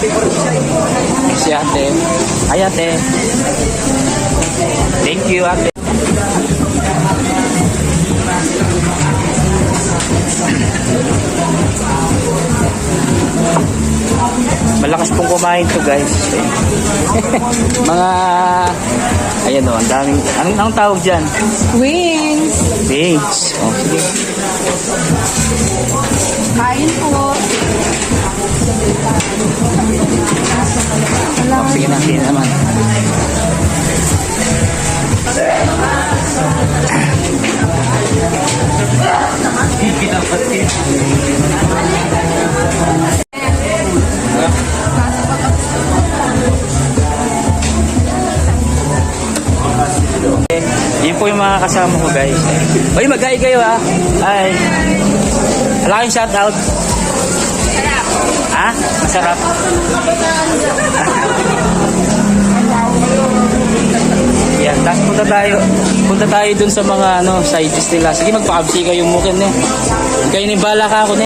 Si ate. Ay ate. Thank you ate. Malakas pong kumain to guys. Mga ayan o, ang daming anong tawag dyan? Wings. Wings. Oh, sige. Kain po. Oh, sige na, sige naman. Yun po yung mga kasama ko guys. Uy, mag-hi kayo ha. Hi. Wala kayong shoutout. Ha? Masarap. Yan, tapos punta tayo dun sa mga side dish nila. Sige, magpa-absi kayo mukin eh. Kayo ni bala ka ako